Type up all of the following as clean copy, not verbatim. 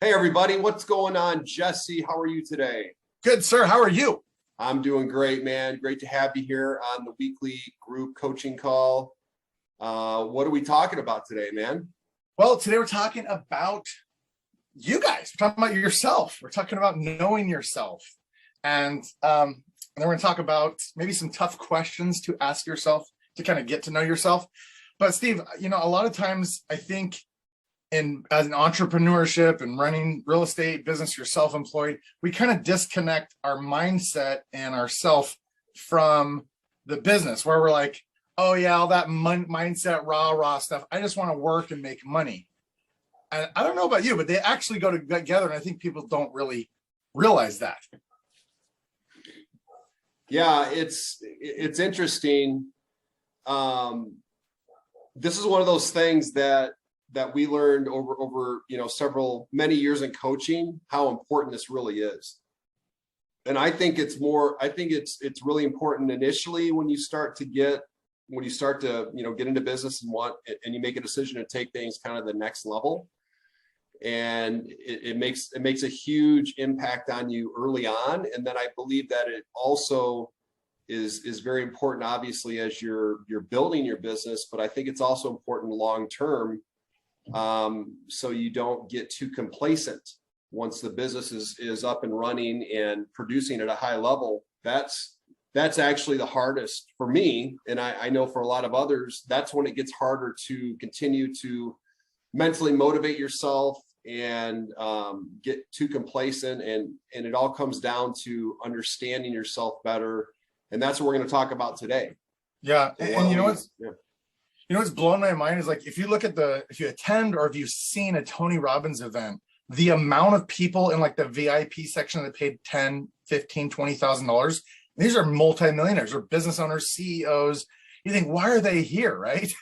Hey everybody, what's going on? Jesse, how are you today? Good, sir. How are you? I'm doing great, man. Great to have you here on the weekly group coaching call. What are we talking about today, man? Well, today we're talking about you guys. We're talking about yourself. We're talking about knowing yourself. And then we're going to talk about maybe some tough questions to ask yourself to kind of get to know yourself. But Steve, a lot of times I think as an entrepreneurship and running real estate business, you're self-employed, we kind of disconnect our mindset and ourself from the business where we're like, oh yeah, all that mindset, rah stuff. I just want to work and make money. And I don't know about you, but they actually go together. And I think people don't really realize that. Yeah, it's interesting. This is one of those things that we learned over many years in coaching, how important this really is. And I think it's really important initially when you start to get into business and you make a decision to take things kind of the next level. And it makes a huge impact on you early on. And then I believe that it also is very important, obviously, as you're building your business, but I think it's also important long term. So you don't get too complacent once the business is up and running and producing at a high level. That's actually the hardest for me. And I know for a lot of others, that's when it gets harder to continue to mentally motivate yourself and get too complacent. And it all comes down to understanding yourself better. And that's what we're going to talk about today. Yeah. And what's blown my mind is, like, if you attend or if you've seen a Tony Robbins event, the amount of people in like the VIP section that paid $10, $15, $20,000, these are multimillionaires or business owners, CEOs. You think, why are they here, right?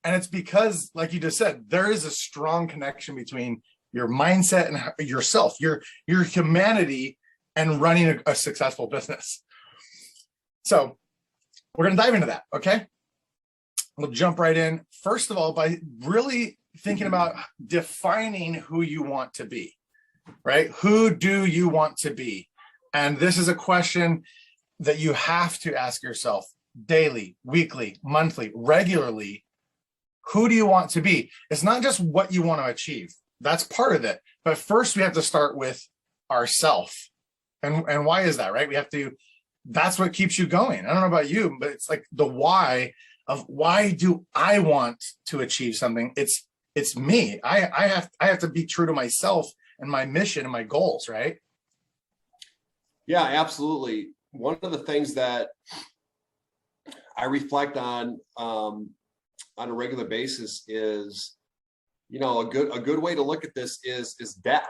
And it's because, like you just said, there is a strong connection between your mindset and yourself, your humanity, and running a successful business. So we're going to dive into that, okay? We'll jump right in. First of all, by really thinking about defining who you want to be, right? Who do you want to be? And this is a question that you have to ask yourself daily, weekly, monthly, regularly. Who do you want to be? It's not just what you want to achieve. That's part of it. But first we have to start with ourself. And why is that, right? That's what keeps you going. I don't know about you, but it's like the why of why do I want to achieve something? It's me. I have to be true to myself and my mission and my goals, right? Yeah, absolutely. One of the things that I reflect on a regular basis is, a good way to look at this is death.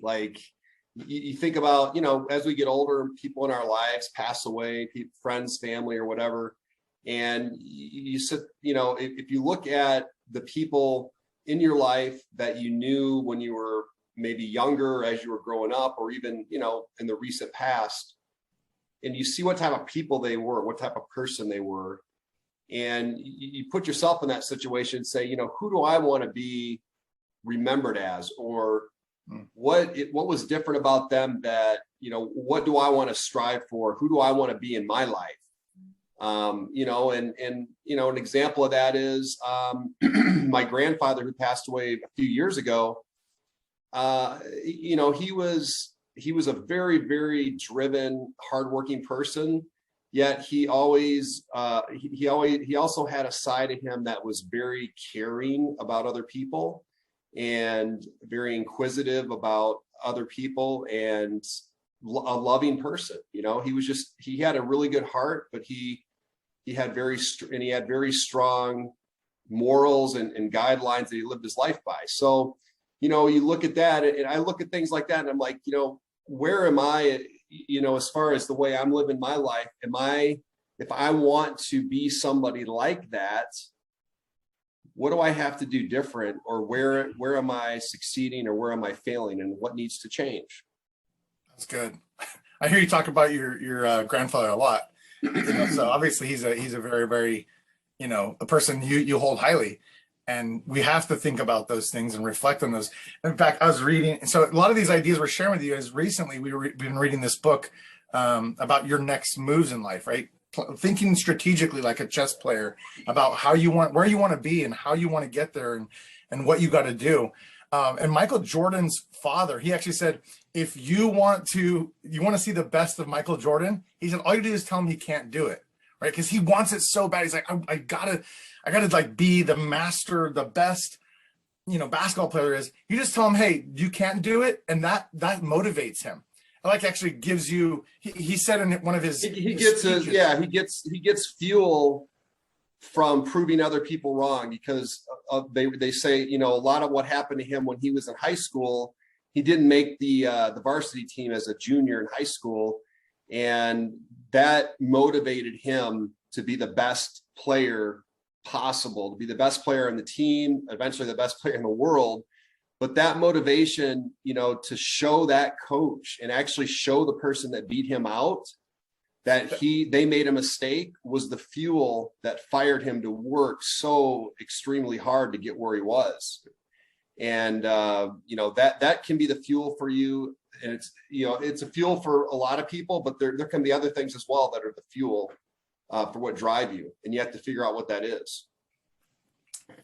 Like you think about, as we get older, people in our lives pass away, friends, family, or whatever. And you sit, if you look at the people in your life that you knew when you were maybe younger, as you were growing up, or even, in the recent past, and you see what type of people they were, what type of person they were, and you put yourself in that situation and say, who do I want to be remembered as, or what was different about them that, what do I want to strive for? Who do I want to be in my life? An example of that is my grandfather, who passed away a few years ago. He was a very, very driven, hardworking person. Yet he always he also had a side of him that was very caring about other people and very inquisitive about other people and a loving person. He had a really good heart, but he had very strong morals and guidelines that he lived his life by. So, you look at that, and I look at things like that, and I'm like, where am I, as far as the way I'm living my life? If I want to be somebody like that, what do I have to do different, or where am I succeeding, or where am I failing, and what needs to change? That's good. I hear you talk about your grandfather a lot. So obviously he's a very, very, a person you hold highly. And we have to think about those things and reflect on those. In fact, I was reading, so a lot of these ideas we're sharing with you guys recently, we've been reading this book about your next moves in life, right? Thinking strategically like a chess player about how you want, where you want to be and how you want to get there and what you got to do. And Michael Jordan's father, he actually said, if you want to see the best of Michael Jordan, he said, all you do is tell him he can't do it, right? Because he wants it so bad. He's like, I gotta like be the master, the best, basketball player is. You just tell him, hey, you can't do it, and that motivates him. It like actually gives you. He said in one of his he gets fuel from proving other people wrong, because they say, a lot of what happened to him when he was in high school, he didn't make the varsity team as a junior in high school, and that motivated him to be the best player possible, to be the best player on the team, eventually the best player in the world. But that motivation, to show that coach and actually show the person that beat him out that they made a mistake, was the fuel that fired him to work so extremely hard to get where he was. And that can be the fuel for you. And it's a fuel for a lot of people, but there can be other things as well that are the fuel for what drive you, and you have to figure out what that is.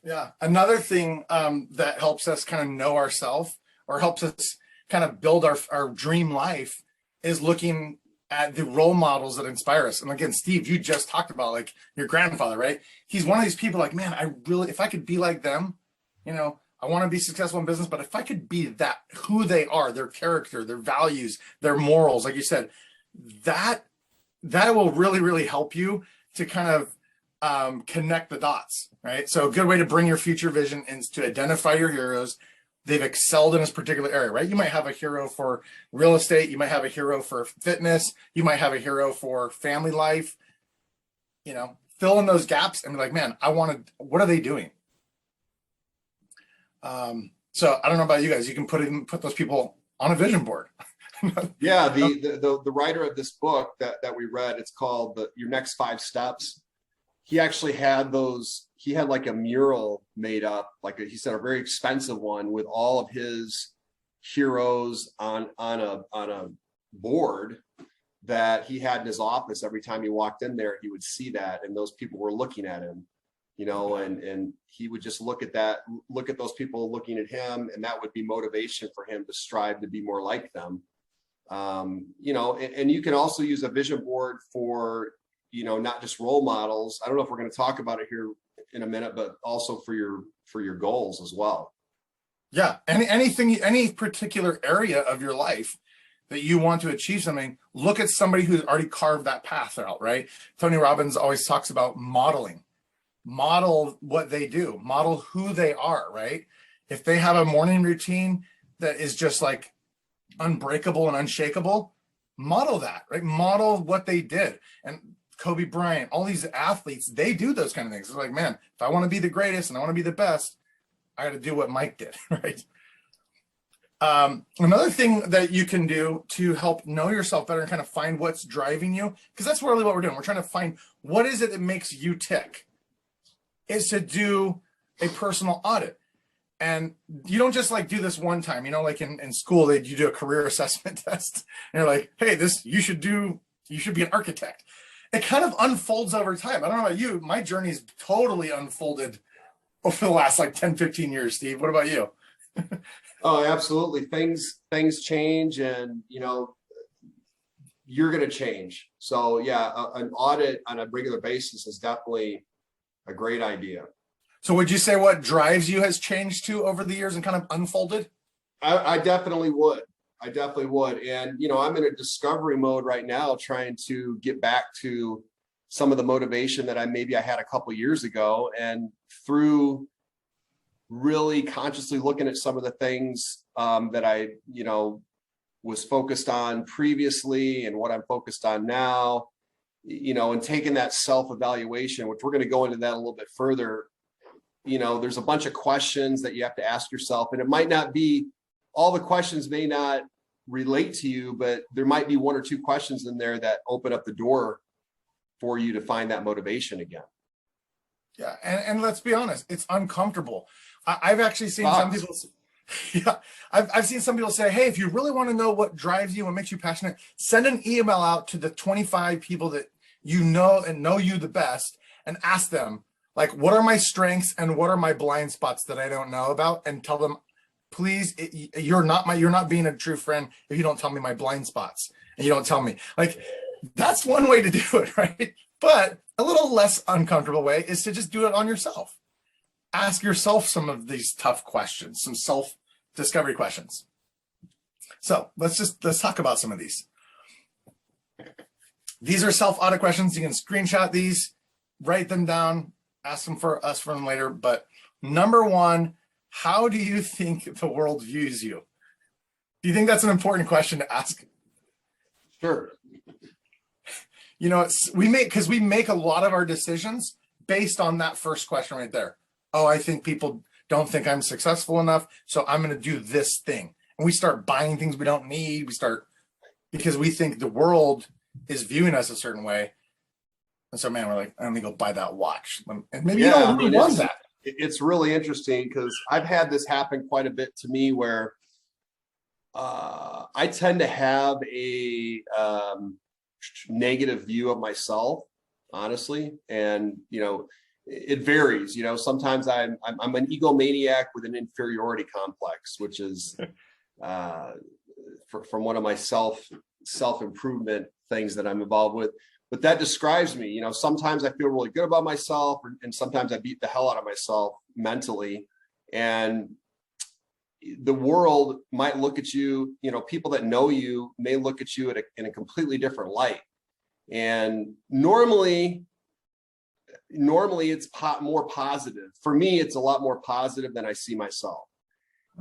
Yeah. Another thing that helps us kind of know ourselves, or helps us kind of build our dream life, is looking at the role models that inspire us. And again, Steve, you just talked about like your grandfather, right? He's one of these people like, man, if I could be like them, I want to be successful in business, but if I could be who they are, their character, their values, their morals, like you said, that will really, really help you to kind of connect the dots, right? So a good way to bring your future vision is to identify your heroes. They've excelled in this particular area, right? You might have a hero for real estate. You might have a hero for fitness. You might have a hero for family life. Fill in those gaps and be like, man, what are they doing? So I don't know about you guys. You can put those people on a vision board. Yeah, the writer of this book that we read, it's called Your Next 5 Steps. He actually had those. He had like a mural made up, he said, a very expensive one with all of his heroes on a board that he had in his office. Every time he walked in there, he would see that, and those people were looking at him, and he would just look at those people looking at him, and that would be motivation for him to strive to be more like them. And you can also use a vision board for, not just role models. I don't know if we're going to talk about it here in a minute, but also for your goals as well. Yeah. Any particular area of your life that you want to achieve something, look at somebody who's already carved that path out, right? Tony Robbins always talks about modeling. Model what they do, model who they are, right? If they have a morning routine that is just like unbreakable and unshakable, model that, right? Model what they did. And Kobe Bryant, all these athletes, they do those kind of things. It's like, man, if I want to be the greatest and I want to be the best, I got to do what Mike did, right? Another thing that you can do to help know yourself better and kind of find what's driving you, because that's really what we're doing. We're trying to find what is it that makes you tick, is to do a personal audit. And you don't just like do this one time, like in school, you do a career assessment test and you're like, hey, you should be an architect. It kind of unfolds over time. I don't know about you. My journey's totally unfolded over the last 10, 15 years, Steve. What about you? Oh, absolutely. Things change, and, you're going to change. So yeah, an audit on a regular basis is definitely a great idea. So would you say what drives you has changed too over the years and kind of unfolded? I definitely would. And, I'm in a discovery mode right now, trying to get back to some of the motivation that I had a couple years ago. And through really consciously looking at some of the things that I, was focused on previously and what I'm focused on now, and taking that self-evaluation, which we're going to go into that a little bit further. There's a bunch of questions that you have to ask yourself, and it might not be, all the questions may not relate to you, but there might be one or two questions in there that open up the door for you to find that motivation again. Yeah, and let's be honest, it's uncomfortable. I've actually seen some people. Yeah, I've seen some people say, "Hey, if you really want to know what drives you, what makes you passionate, send an email out to the 25 people that you know and know you the best, and ask them, like, what are my strengths and what are my blind spots that I don't know about, and tell them, please, you're not being a true friend if you don't tell me my blind spots and you don't tell me." Like, that's one way to do it, right? But a little less uncomfortable way is to just do it on yourself. Ask yourself some of these tough questions, some self-discovery questions. So let's talk about some of these. These are self-audit questions. You can screenshot these, write them down, ask them for them later. But number one, how do you think the world views you? Do you think that's an important question to ask? Sure. You know, we make a lot of our decisions based on that first question right there. Oh, I think people don't think I'm successful enough, so I'm going to do this thing. And we start buying things we don't need. Because we think the world is viewing us a certain way. And so, man, we're like, I'm going to go buy that watch. And maybe you don't really want that. It's really interesting because I've had this happen quite a bit to me where I tend to have a negative view of myself, honestly. And, you know, it varies. You know, sometimes I'm an egomaniac with an inferiority complex, which is from one of my self-improvement things that I'm involved with. But that describes me. You know, sometimes I feel really good about myself, and sometimes I beat the hell out of myself mentally. And the world might look at you, you know, people that know you may look at you in a completely different light. And normally it's more positive. For me, it's a lot more positive than I see myself.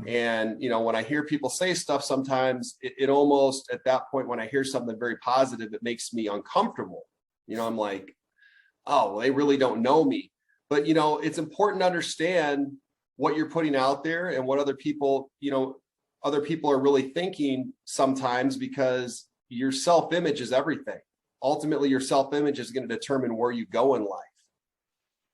And, you know, when I hear people say stuff, sometimes it almost, at that point, when I hear something very positive, it makes me uncomfortable. You know, I'm like, oh, well, they really don't know me. But, you know, it's important to understand what you're putting out there and what other people are really thinking sometimes, because your self-image is everything. Ultimately, your self-image is going to determine where you go in life.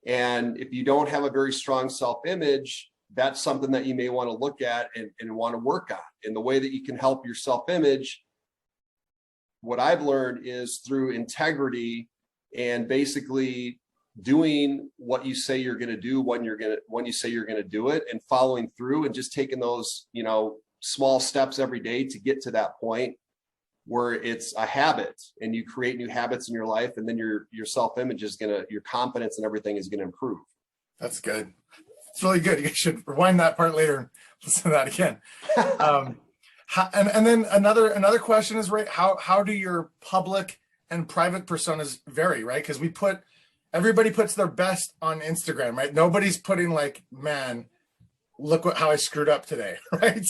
And if you don't have a very strong self-image, that's something that you may want to look at and want to work on. And the way that you can help your self-image, what I've learned is through integrity and basically doing what you say you're going to do when you say you're going to do it, and following through, and just taking those, you know, small steps every day to get to that point where it's a habit, and you create new habits in your life, and then your self-image is your confidence and everything is going to improve. That's good. It's really good. You should rewind that part later and listen to that again. And then another question is, right, how do your public and private personas vary, right? Because everybody puts their best on Instagram, right? Nobody's putting like, man, look how I screwed up today, right?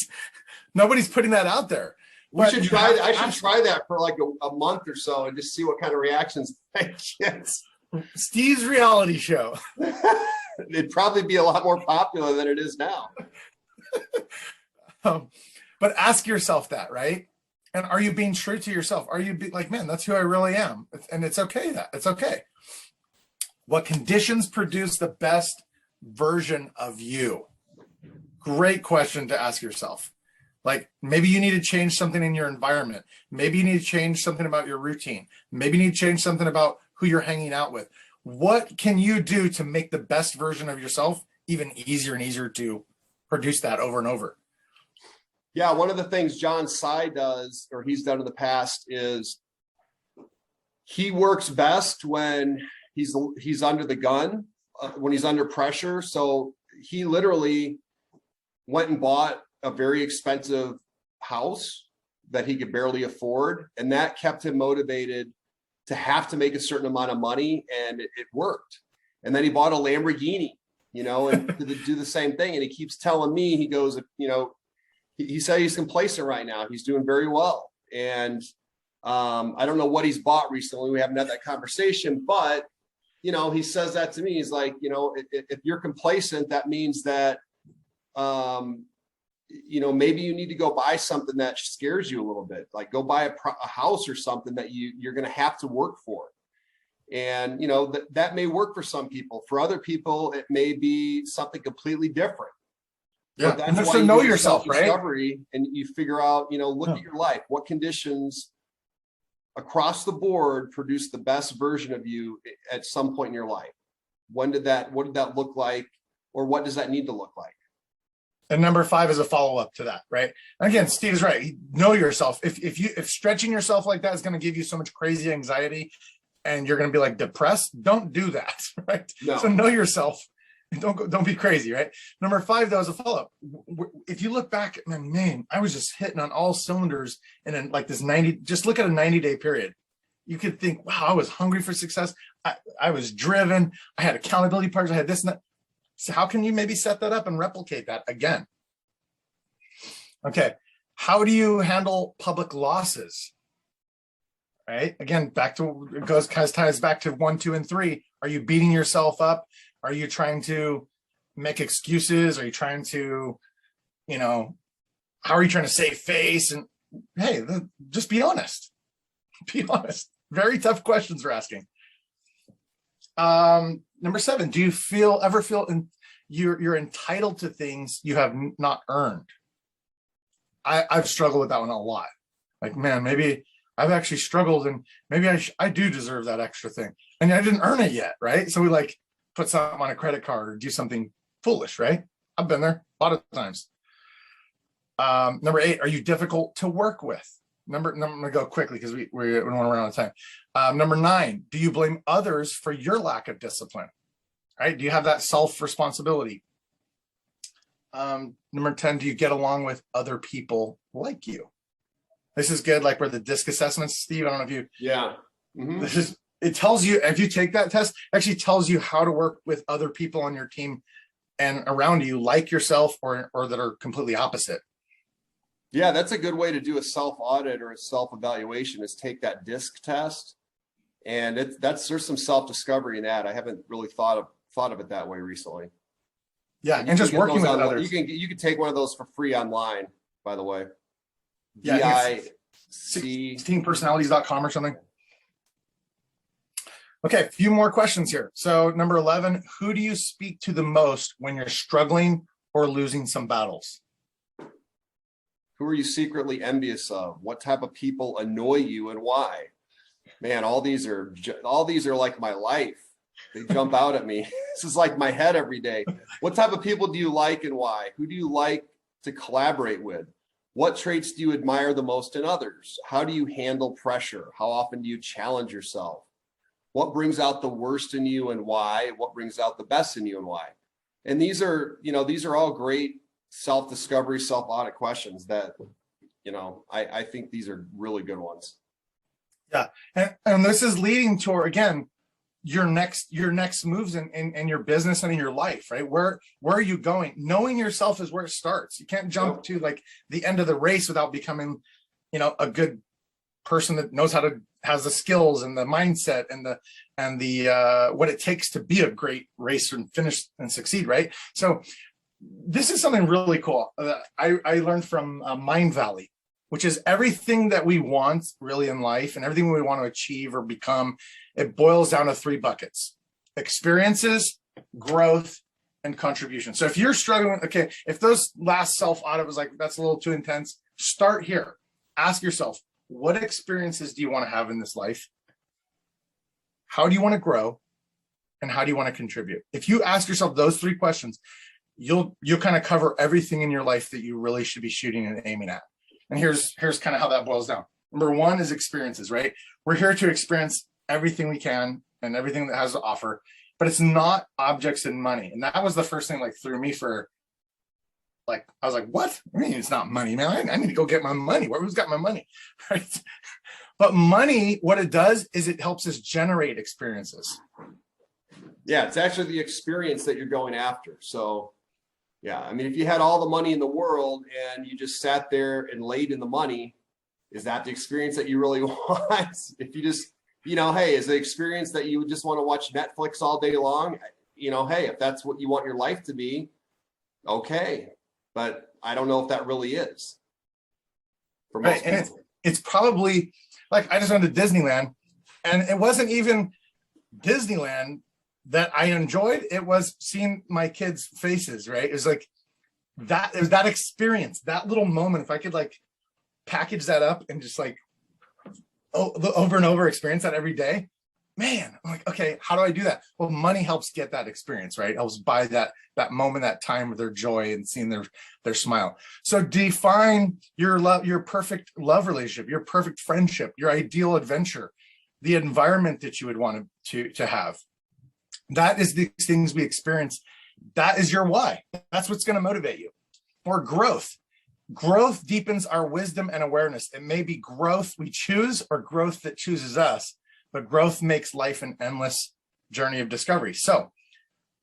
Nobody's putting that out there. I should try that for like a month or so and just see what kind of reactions I get. Steve's reality show. It'd probably be a lot more popular than it is now. But ask yourself that, right? And are you being true to yourself? Are you like, man, that's who I really am? And it's okay. It's okay. What conditions produce the best version of you? Great question to ask yourself. Like, maybe you need to change something in your environment. Maybe you need to change something about your routine. Maybe you need to change something about who you're hanging out with. What can you do to make the best version of yourself even easier and easier to produce that over and over? Yeah, one of the things John Sy does, or he's done in the past, is he works best when he's under the gun, when he's under pressure. So he literally went and bought a very expensive house that he could barely afford, and that kept him motivated to have to make a certain amount of money, and it worked. And then he bought a Lamborghini, you know, and to do the same thing. And he keeps telling me, he goes, you know, he said he's complacent right now. He's doing very well. And I don't know what he's bought recently. We haven't had that conversation, but, you know, he says that to me. He's like, you know, if you're complacent, that means that, you know, maybe you need to go buy something that scares you a little bit, like go buy a house or something that you're going to have to work for. And, that may work for some people. For other people, it may be something completely different. Yeah, But and that's just why to you know do yourself, right? self-discovery, and you figure out, look at your life. What conditions across the board produce the best version of you at some point in your life? What did that look like? Or what does that need to look like? And number 5 is a follow-up to that, right? And again, Steve is right. Know yourself. If stretching yourself like that is going to give you so much crazy anxiety and you're going to be like depressed, don't do that, right? No. So know yourself. Don't be crazy, right? Number 5, though, is a follow-up. If you look back, man, I was just hitting on all cylinders and then like this 90, just look at a 90-day period. You could think, wow, I was hungry for success. I was driven. I had accountability partners. I had this and that. So how can you maybe set that up and replicate that again? Okay. How do you handle public losses? Right. Again, ties back to 1, 2, and 3. Are you beating yourself up? Are you trying to make excuses? Are you trying to, how are you trying to save face? And hey, just be honest. Be honest. Very tough questions we're asking. Number 7, do you ever feel you're entitled to things you have not earned? I've struggled with that one a lot. Like, man, maybe I've actually struggled and maybe I do deserve that extra thing. And I didn't earn it yet, right? So we like put something on a credit card or do something foolish, right? I've been there a lot of times. Number 8, are you difficult to work with? I'm going to go quickly because we don't want to run out of time. Number 9, do you blame others for your lack of discipline? Right? Do you have that self-responsibility? Number 10, do you get along with other people like you? This is good, like where the DISC assessments, Steve, I don't know if you... Yeah. Mm-hmm. It tells you, if you take that test, it actually tells you how to work with other people on your team and around you like yourself or that are completely opposite. Yeah, that's a good way to do a self-audit or a self-evaluation, is take that DISC test. And there's some self-discovery in that. I haven't really thought of it that way recently. Yeah, and just working with others. You can take one of those for free online, by the way. Yeah, 16personalities.com or something. Okay, a few more questions here. So number 11, who do you speak to the most when you're struggling or losing some battles? Who are you secretly envious of? What type of people annoy you and why? Man, all these are like my life. They jump out at me. This is like my head every day. What type of people do you like and why? Who do you like to collaborate with? What traits do you admire the most in others? How do you handle pressure? How often do you challenge yourself? What brings out the worst in you and why? What brings out the best in you and why? And these are all great self-discovery, self-audit questions that, I think these are really good ones. Yeah. And this is leading to, again, your next moves in your business and in your life, right? Where are you going? Knowing yourself is where it starts. You can't jump to like the end of the race without becoming, a good person that has the skills and the mindset and the what it takes to be a great racer and finish and succeed, right? So this is something really cool. I learned from Mind Valley, which is everything that we want really in life and everything we want to achieve or become. It boils down to 3 buckets: experiences, growth, and contribution. So if you're struggling, okay, if those last self-audit was like, that's a little too intense, start here. Ask yourself, what experiences do you want to have in this life? How do you want to grow? And how do you want to contribute? If you ask yourself those 3 questions, you'll kind of cover everything in your life that you really should be shooting and aiming at. And here's kind of how that boils down. Number 1 is experiences, right? We're here to experience everything we can and everything that has to offer, but it's not objects and money. And that was the first thing like threw me for, like, I was like, what? I mean, it's not money, man. I need to go get my money. Who's got my money? Right? But money, what it does is it helps us generate experiences. Yeah, it's actually the experience that you're going after. So yeah, I mean, if you had all the money in the world and you just sat there and laid in the money, is that the experience that you really want? If you just, hey, is the experience that you just want to watch Netflix all day long? Hey, if that's what you want your life to be, okay. But I don't know if that really is. For most people. And it's probably like, I just went to Disneyland and it wasn't even Disneyland that I enjoyed, it was seeing my kids' faces, right? It was like that, it was that experience, that little moment. If I could like package that up and just like over and over experience that every day, man, I'm like, okay, how do I do that? Well, money helps get that experience, right? It helps buy that moment, that time with their joy and seeing their smile. So define your love, your perfect love relationship, your perfect friendship, your ideal adventure, the environment that you would want to have. That is the things we experience. That is your why. That's what's going to motivate you. Or growth. Growth deepens our wisdom and awareness. It may be growth we choose or growth that chooses us, but growth makes life an endless journey of discovery. So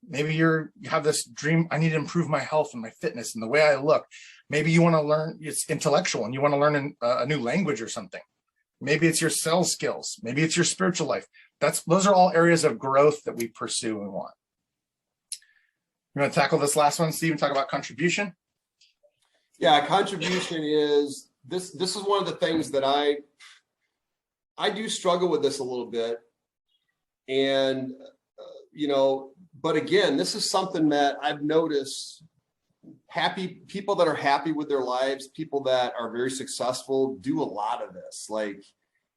maybe you have this dream, I need to improve my health and my fitness and the way I look. Maybe you want to learn, it's intellectual and you want to learn a new language or something. Maybe it's your sales skills. Maybe it's your spiritual life. Those are all areas of growth that we pursue and want. You want to tackle this last one, Steve, and talk about contribution? Yeah, contribution is this is one of the things that I do struggle with this a little bit. And, but again, this is something that I've noticed people that are happy with their lives, people that are very successful do a lot of this. Like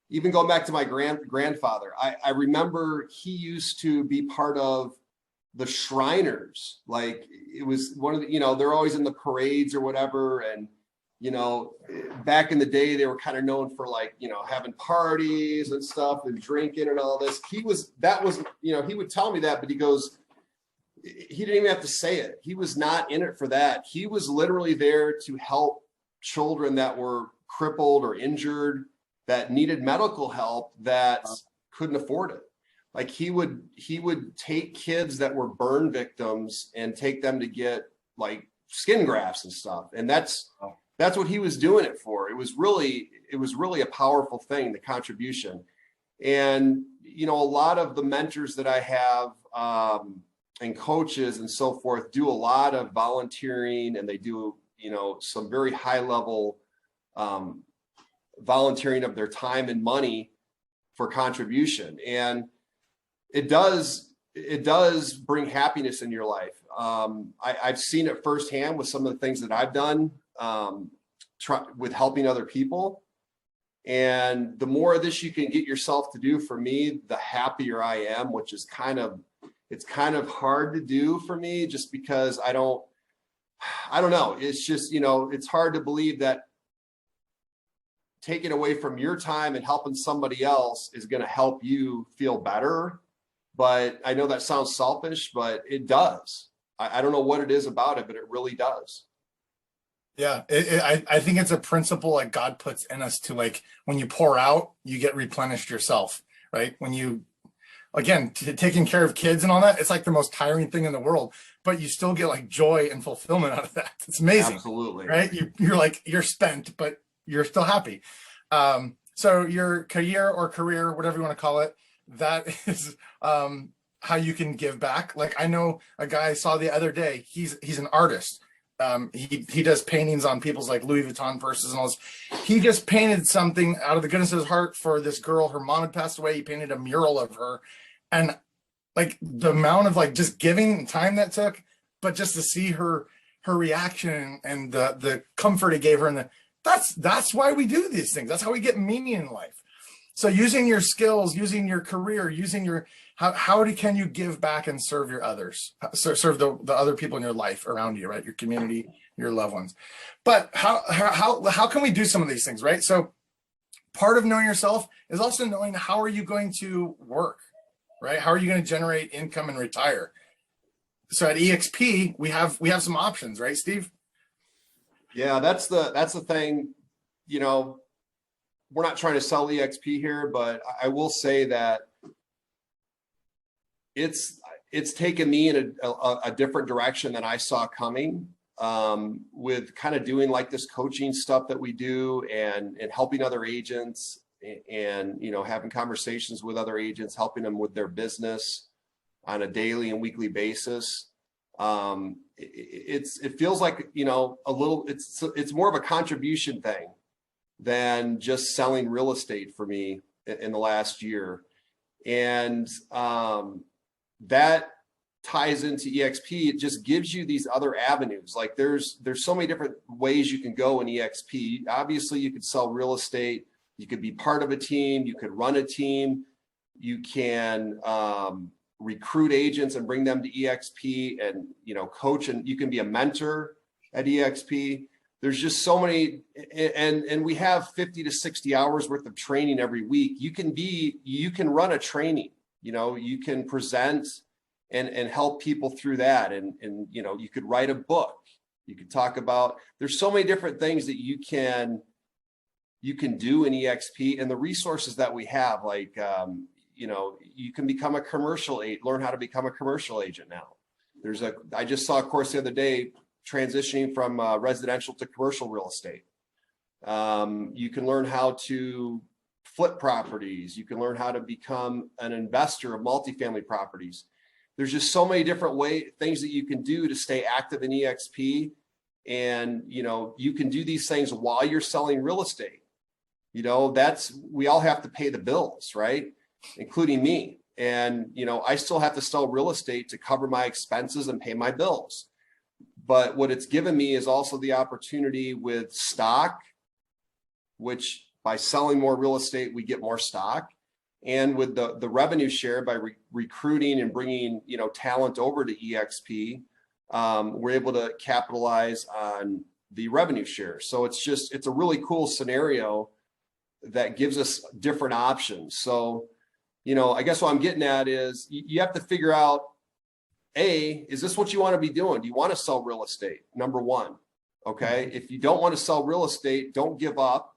even going back to my grandfather, I remember he used to be part of the Shriners. Like it was one of the, they're always in the parades or whatever. And, back in the day, they were kind of known for like, having parties and stuff and drinking and all this. He would tell me that, but he goes, he didn't even have to say it. He was not in it for that. He was literally there to help children that were crippled or injured, that needed medical help, that couldn't afford it. Like he would take kids that were burn victims and take them to get like skin grafts and stuff. And that's what he was doing it for. It was really a powerful thing, the contribution. And, a lot of the mentors that I have, and coaches and so forth do a lot of volunteering, and they do, some very high level, volunteering of their time and money for contribution. And it does bring happiness in your life. I've seen it firsthand with some of the things that I've done, with helping other people. And the more of this you can get yourself to do, for me, the happier I am, which is it's kind of hard to do for me just because I don't know. It's just, it's hard to believe that taking away from your time and helping somebody else is going to help you feel better. But I know that sounds selfish, but it does. I don't know what it is about it, but it really does. Yeah, I think it's a principle like God puts in us to, like, when you pour out, you get replenished yourself, right? When you, again, taking care of kids and all that, it's like the most tiring thing in the world, but you still get like joy and fulfillment out of that. It's amazing. Absolutely. Right? You're spent, but you're still happy. So your career, whatever you want to call it, that is how you can give back. Like I know a guy I saw the other day, he's an artist. He does paintings on people's like Louis Vuitton purses and all this. He just painted something out of the goodness of his heart for this girl. Her mom had passed away. He painted a mural of her, and like the amount of like just giving time that took, but just to see her reaction and the comfort it gave her, and that's why we do these things. That's how we get meaning in life. So using your skills, using your career, using your can you give back and serve your others, serve the other people in your life around you, right? Your community, your loved ones. But how can we do some of these things, right? So part of knowing yourself is also knowing how are you going to work, right? How are you going to generate income and retire? So at EXP, we have some options, right, Steve? Yeah, that's the thing. We're not trying to sell EXP here, but I will say that it's taken me in a different direction than I saw coming, with kind of doing like this coaching stuff that we do and helping other agents and, having conversations with other agents, helping them with their business on a daily and weekly basis. It feels like, it's more of a contribution thing than just selling real estate for me in the last year. And that ties into EXP. It just gives you these other avenues. Like there's so many different ways you can go in EXP. Obviously, you could sell real estate. You could be part of a team. You could run a team. You can recruit agents and bring them to EXP and, you know, coach, and you can be a mentor at EXP. There's just so many, and we have 50 to 60 hours worth of training every week. You can run a training, you know, you can present and help people through that. And, you know, you could write a book. You could talk about, there's so many different things that you can do in EXP, and the resources that we have, like, you know, you can become a commercial agent, learn how to become a commercial agent now. I just saw a course the other day, transitioning from residential to commercial real estate. You can learn how to flip properties. You can learn how to become an investor of multifamily properties. There's just so many different things that you can do to stay active in EXP. And, you know, you can do these things while you're selling real estate. You know, we all have to pay the bills, right? Including me. And, you know, I still have to sell real estate to cover my expenses and pay my bills. But what it's given me is also the opportunity with stock, which by selling more real estate, we get more stock. And with the revenue share, by recruiting and bringing, you know, talent over to EXP, we're able to capitalize on the revenue share. So it's a really cool scenario that gives us different options. So, you know, I guess what I'm getting at is you have to figure out, is this what you want to be doing? Do you want to sell real estate? Number one. Okay. If you don't want to sell real estate, don't give up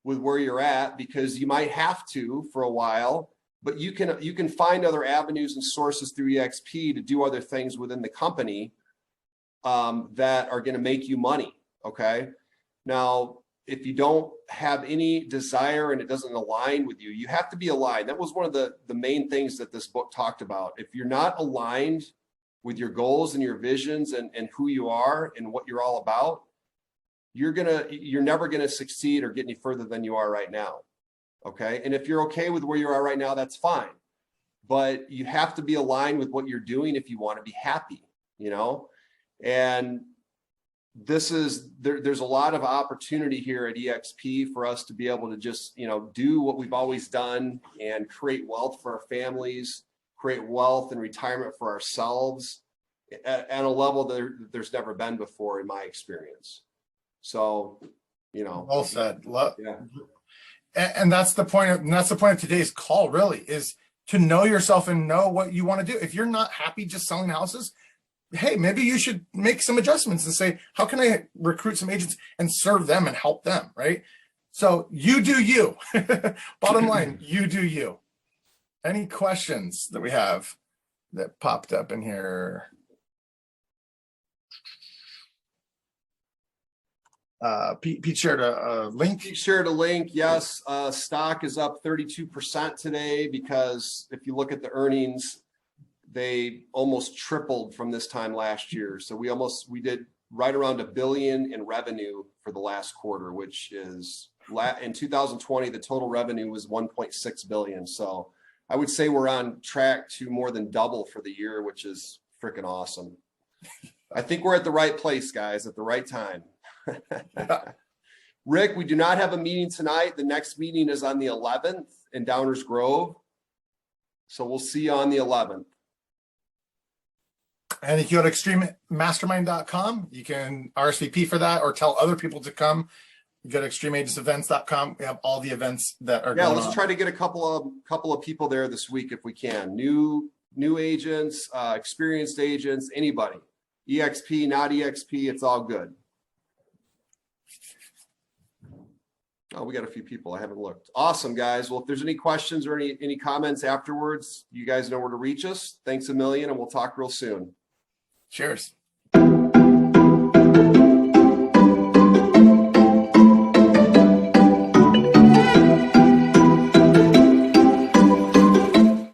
with where you're at, because you might have to for a while, but you can find other avenues and sources through EXP to do other things within the company that are going to make you money. Okay. Now, if you don't have any desire and it doesn't align with you, you have to be aligned. That was one of the main things that this book talked about. If you're not aligned with your goals and your visions and who you are and what you're all about, you're never going to succeed or get any further than you are right now. Okay. And if you're okay with where you are right now, that's fine. But you have to be aligned with what you're doing if you want to be happy, you know? And there's a lot of opportunity here at EXP for us to be able to just, you know, do what we've always done and create wealth for our families, create wealth and retirement for ourselves at a level that there's never been before in my experience. So, you know, well said. Yeah. And that's the point of today's call, really, is to know yourself and know what you want to do. If you're not happy just selling houses, hey, maybe you should make some adjustments and say, how can I recruit some agents and serve them and help them, right? So you do you. Bottom line, you do you. Any questions that we have that popped up in here? Pete shared a link. Pete shared a link. Yes. Stock is up 32% today, because if you look at the earnings, they almost tripled from this time last year. So we did right around $1 billion in revenue for the last quarter, which is in 2020, the total revenue was 1.6 billion. So I would say we're on track to more than double for the year, which is freaking awesome. I think we're at the right place, guys, at the right time. Rick, we do not have a meeting tonight. The next meeting is on the 11th in Downers Grove. So we'll see you on the 11th. And if you go to extrememastermind.com, you can RSVP for that or tell other people to come. You go to extremeagentsevents.com. We have all the events that are going on. Let's try to get a couple of people there this week if we can. New agents, experienced agents, anybody. EXP, not EXP, it's all good. Oh, we got a few people. I haven't looked. Awesome, guys. Well, if there's any questions or any comments afterwards, you guys know where to reach us. Thanks a million, and we'll talk real soon. Cheers.